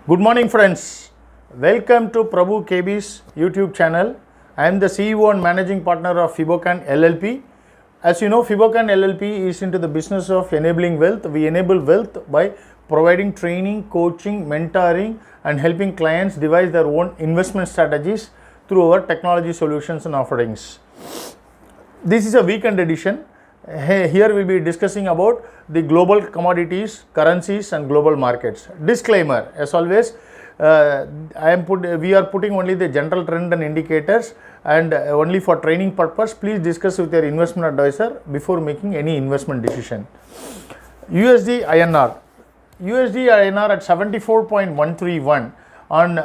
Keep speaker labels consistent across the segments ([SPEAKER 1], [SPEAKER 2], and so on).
[SPEAKER 1] Good morning, friends. Welcome to Prabhu KB's YouTube channel. I am the CEO and Managing Partner of Fibocan LLP. As you know, Fibocan LLP is into the business of enabling wealth. We enable wealth by providing training, coaching, mentoring, and helping clients devise their own investment strategies through our technology solutions and offerings. This is a weekend edition. Here we'll be discussing about the global commodities, currencies, and global markets. Disclaimer: as always, we are putting only the general trend and indicators, and only for training purpose. Please discuss with your investment advisor before making any investment decision. USD INR at 74.131 on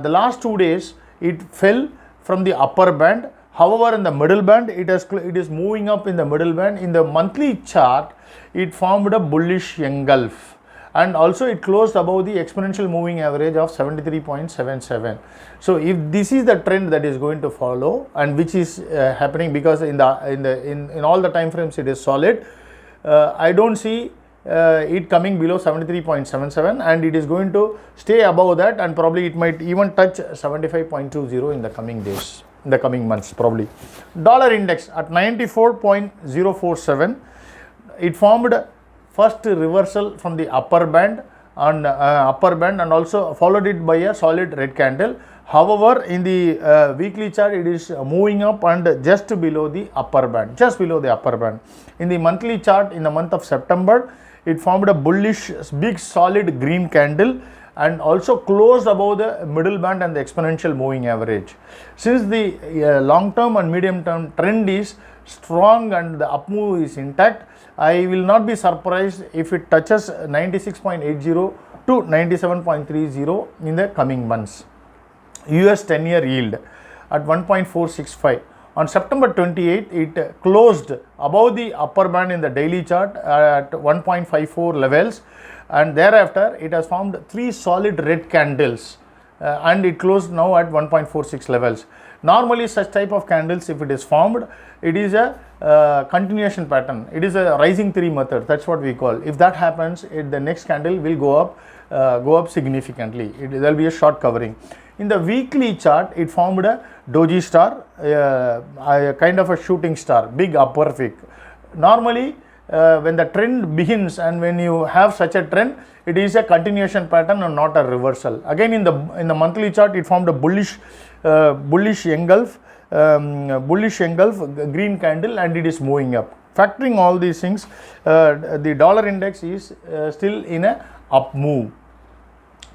[SPEAKER 1] the last 2 days. It fell from the upper band. However, in the middle band, it is moving up in the middle band. In the monthly chart, it formed a bullish engulf, and also it closed above the exponential moving average of 73.77. So, if this is the trend that is going to follow, and which is happening, because in all the time frames it is solid, I don't see it coming below 73.77, and it is going to stay above that, and probably it might even touch 75.20 in the coming days. In the coming months, probably. Dollar index at 94.047. It formed first reversal from the upper band and also followed it by a solid red candle. However, in the weekly chart, it is moving up and just below the upper band. In the monthly chart, in the month of September, it formed a bullish, big, solid green candle, and also closed above the middle band and the exponential moving average. Since the long term and medium term trend is strong and the up move is intact, I will not be surprised if it touches 96.80 to 97.30 in the coming months. US 10-year yield at 1.465. On September 28, it closed above the upper band in the daily chart at 1.54 levels, and thereafter it has formed 3 solid red candles, and it closed now at 1.46 levels. Normally, such type of candles, if it is formed, it is a continuation pattern. It is a rising 3 method. That's what we call. If that happens, the next candle will go up significantly. There will be a short covering. In the weekly chart, it formed a doji star, a kind of a shooting star, big upper peak. Normally, when the trend begins and when you have such a trend, it is a continuation pattern and not a reversal. Again, in the monthly chart, it formed a bullish engulf, green candle, and it is moving up. Factoring all these things, the dollar index is still in a up move.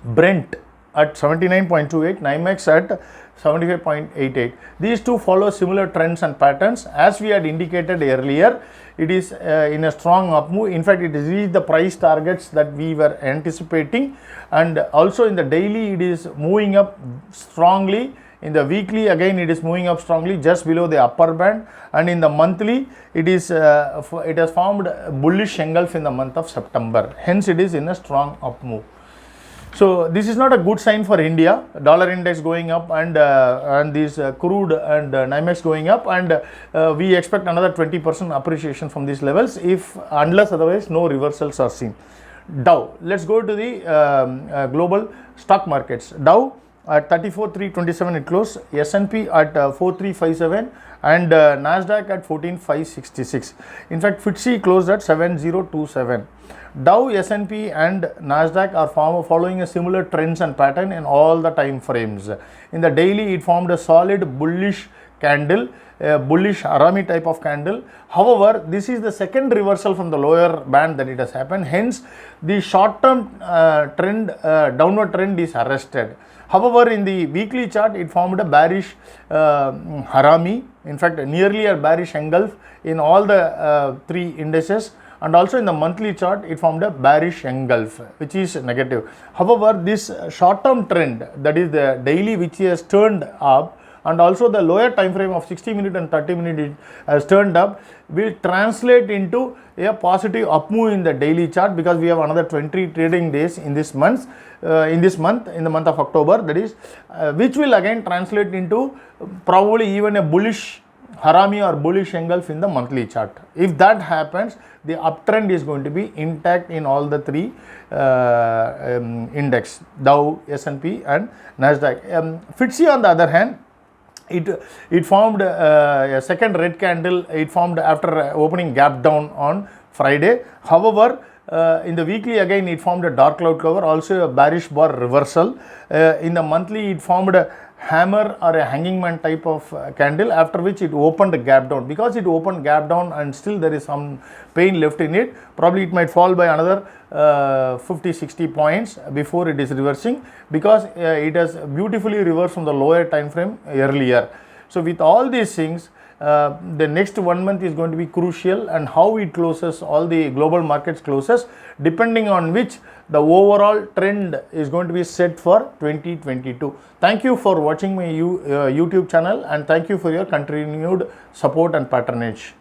[SPEAKER 1] Brent at 79.28, NYMEX at 75.88. These two follow similar trends and patterns. As we had indicated earlier, it is in a strong up move. In fact, it has reached the price targets that we were anticipating, and also in the daily, it is moving up strongly. In the weekly, again, it is moving up strongly just below the upper band, and in the monthly, it has formed a bullish engulf in the month of September. Hence, it is in a strong up move. So this is not a good sign for India. Dollar index going up, and these crude and NYMEX going up, and we expect another 20% appreciation from these levels, unless otherwise no reversals are seen. Dow. Let's go to the global stock markets. Dow at 34,327 it closed. S&P at 4,357, and Nasdaq at 14,566. In fact, FTSE closed at 7,027. Dow, S&P and Nasdaq are following a similar trends and pattern in all the time frames. In the daily, it formed a solid bullish candle, a bullish Harami type of candle. However, this is the second reversal from the lower band that it has happened. Hence, the short-term downward trend is arrested. However, in the weekly chart, it formed a bearish Harami. In fact, nearly a bearish engulf in all the 3 indices. And also in the monthly chart, it formed a bearish engulf, which is negative. However, this short-term trend, that is the daily, which has turned up, and also the lower time frame of 60 minute and 30 minute has turned up, will translate into a positive up move in the daily chart, because we have another 20 trading days in this month, in the month of October, that is, which will again translate into probably even a bullish harami or bullish engulf in the monthly chart. If that happens, the uptrend is going to be intact in all the three index, Dow, S&P and Nasdaq. FTSE on the other hand, it formed a second red candle. It formed after opening gap down on Friday. However, in the weekly again it formed a dark cloud cover, also a bearish bar reversal. In the monthly it formed a hammer or a hanging man type of candle, after which it opened a gap down. Because it opened gap down and still there is some pain left in it, probably it might fall by another 50-60 points before it is reversing, because it has beautifully reversed from the lower time frame earlier. So with all these things, the next 1 month is going to be crucial, and how it closes, all the global markets closes, depending on which the overall trend is going to be set for 2022. Thank you for watching my YouTube channel, and thank you for your continued support and patronage.